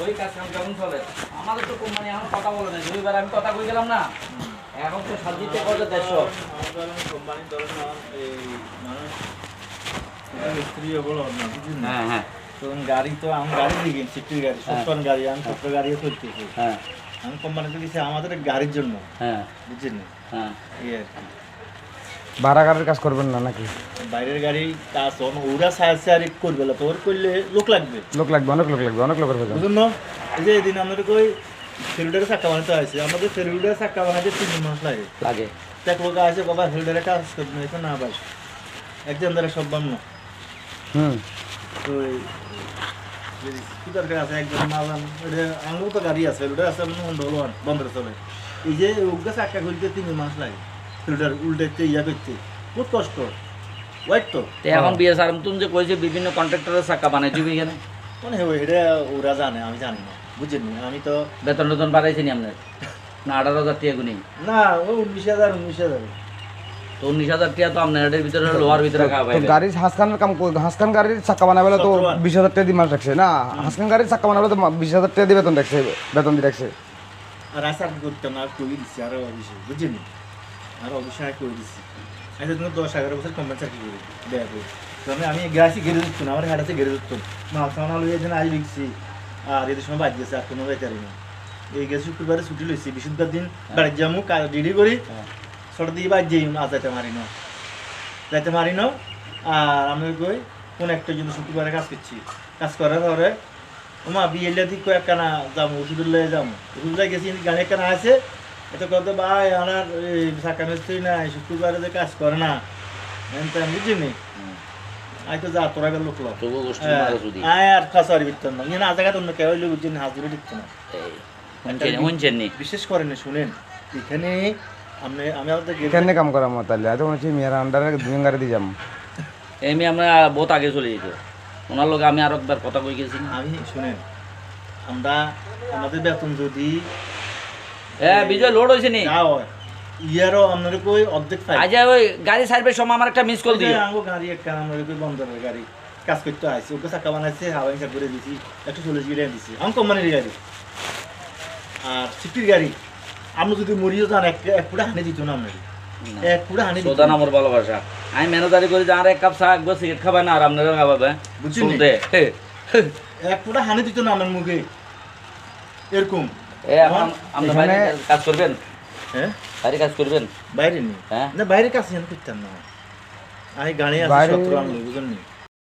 ওই কাজ কাম কেমন চলে? আমাদের তো কোম্পানি এখন কথা বলে না, দুইবার আমি কথা কই গেলাম না, এখন তো সাজিতে কত দেড়শো। কোম্পানি ধরেন এই মানুষ স্ত্রীও বলো না, বুঝলেন? হ্যাঁ হ্যাঁ তখন গাড়ি তো আমি গাড়ি দিয়ে গেছি, সিটির গাড়ি, সত্তর গাড়ি, আমি সত্তর গাড়িও চলতেছি। হ্যাঁ আমি কোম্পানিতে গেছি আমাদের গাড়ির জন্য, হ্যাঁ বুঝছেন? হ্যাঁ। এই আর কি। ভাড়া গাড়ির কাজ করবেন না নাকি? বাইরের গাড়ি কাজ ওরা সাহায্য করবে না, তোর করলে লোক লাগবে, লোক লাগবে, অনেক লোক লাগবে, অনেক লোকের প্রয়োজন। বুঝুন না? এই যে এদিন আমাদের কই ফেরুডারে চাক্কা বানাতে আছে, আমাদের ফেরুডারে চাক্কা বানাতে 3 মাস লাগে। লাগে এক লোক আছে বাবা ফেরুডারে কাজ করবে না, না ভাই একজন দ্বারা সম্ভব না। হুম, তো কি দরকার আছে একজন মালান, এটা আঙুল তো গাড়ি আছে, ফেরুডার আছে মানে বন্ধরে চলে। এই যে ওগুলো চাক্কা খুলতে 3 মাস লাগে, ফেরুডার উল্টাইতে ইয়া করতে বহুত কষ্ট। ওয়াইট তো তো এখন বিয়ে সার তুমি যে কইছে বিভিন্ন কন্ট্রাক্টরের চাকা বানাই দিবি কেন? মানে এটা ওরা জানে, আমি জানি না, বুঝছেন? আমি তো বেতন টেতন বাড়াইছেনি আপনার না? 18,000 টাকা গুনি না, ও 19,000 তো 19,000 টাকা তো আপনার এটার ভিতরে লোহার ভিতরে খাওয়া তো পাইবে। গাড়ির হাসখানের কাম হাসখান গাড়ির চাক্কা বানাবে তো 20,000 টাকা দিয়ে মাস রাখছে না, হাসখান গাড়ির চাক্কা বানাবে তো 20,000 টাকা দিয়ে বেতন রাখছে, বেতন দিয়ে রাখছে। আর আশা করতাম না, আর কই দিচ্ছি আরো অফিসে, বুঝছেন? আর অফিসে আর কই দিচ্ছি। আমি তো 10-11 বছর কোম্পানি চাকরি করি, দেয়া করি। তবে আমি গ্যাসই গেড়ে দিচ্ছি না, আমার হাটাতে গেড়ে দিচ্ছি মাল সামান লইয়ে যেন আজ লিখছি, আর এদের সময় বাদ গেছে, আর কোনো যাইতে পারি না। এই গেছে শুক্রবারে ছুটি লইছি, বৃহস্পতিবার দিন বাড়ি যাবো, রেডি করি, ছটা দিয়ে বাদ যাই, আজ যাইতে মারি না। আর আমি কই কোন একটা জন্য শুক্রবারে কাজ করছি, কাজ করার পরে ওমা বিয়েলিয়া দিক একখানা যাবো, ওষুধের লয়ে যাবো, ওষুধ গেছি গাড়ি একখানা আছে, এটা কত ভাই আমার চাকা মিস্ত্রি নাই, শুক্রবারে যে কাজ করে না, বুঝিনি? আই তো যা তোরা লোক লোক তবু গোষ্ঠী মারা যদি আয় আর খাসারি বিকতেন না, না জায়গা তোমরা কেউ হইলে বুঝছেন হাজুরি দিত না। শুনছেন নি? বিশেষ করে না, শুনেন এখানে আমি আমাদের কেন কাম করা মত তাহলে এত মনে মেয়ের আন্ডারে দুই গাড়ি দিয়ে যাবো। এমনি আমরা বহুত আগে চলে যেত, ওনার লোক আমি আর একবার কথা কই গেছি না। আমি শুনেন, আমরা আমাদের বেতন যদি হ্যাঁ বিজয় লোড হয়েছে নি? না হয় ইয়ারও আপনার কই অর্ধেক পাই। আজ ওই গাড়ি সার্ভের সময় আমার একটা মিস কল দিও। আঙ্গো গাড়ি একটা আমরা কই বন্ধনের গাড়ি কাজ করতে আইছে, ওকে চাকা বানাইছে, হাওয়া হিসাব করে দিছি, 140 গিয়ে দিছি, আমি কোম্পানির গাড়ি। আর সিটির গাড়ি আপনি যদি মরিও যান এক পুরা হানি দিত না, আপনার এক পুরা হানি দিত সোদা নামর ভালোবাসা। আমি ম্যানেজারি করি যে আর এক কাপ চা একবার সিগারেট খাবে না, আর আপনারা খাবে বুঝছেন? এক পুরা হানি দিত না আমার মুখে এরকম। এ এখন আমরা বাইরে কাজ করবেন? হ্যাঁ বাইরে কাজ করবেন? বাইরে নেই, হ্যাঁ না বাইরে কাজ করতাম না, আমি গাড়ি আছে বাইরে- 17 আনলো, বুঝলেন?